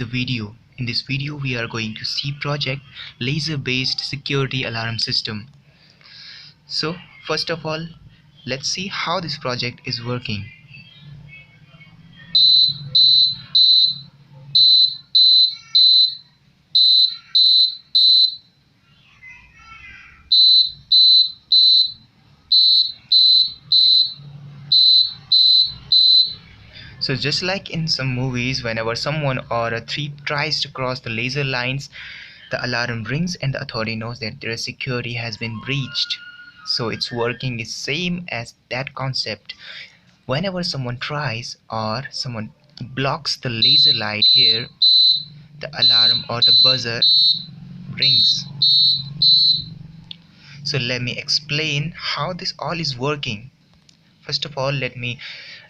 video. In this video we are going to see project laser based security alarm system. So first of all, let's see how this project is working. So just like in some movies, whenever someone or a thief tries to cross the laser lines, the alarm rings and the authority knows that their security has been breached. So it's working is same as that concept. Whenever someone tries or someone blocks the laser light here, the alarm or the buzzer rings. So let me explain how this all is working. First of all, let me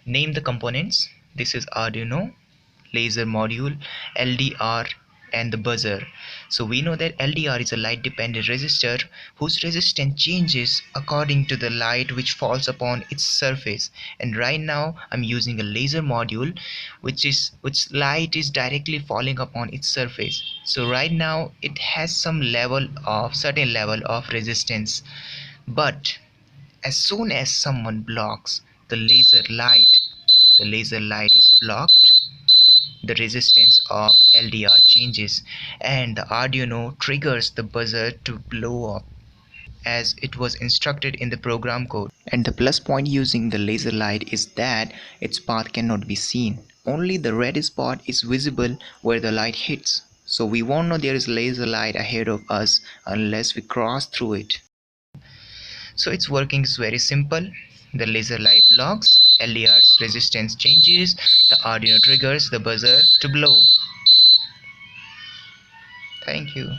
name the components. This is Arduino, laser module, LDR, and the buzzer. So we know that LDR is a light dependent resistor whose resistance changes according to the light which falls upon its surface. And right now I'm using a laser module which light is directly falling upon its surface. So right now it has some certain level of resistance, but as soon as someone blocks the laser light is blocked, the resistance of LDR changes and the Arduino triggers the buzzer to blow up as it was instructed in the program code. And the plus point using the laser light is that its path cannot be seen. Only the red spot is visible where the light hits. So we won't know there is laser light ahead of us unless we cross through it. So its working is very simple. The laser light blocks, LDR's resistance changes, the Arduino triggers the buzzer to blow. Thank you.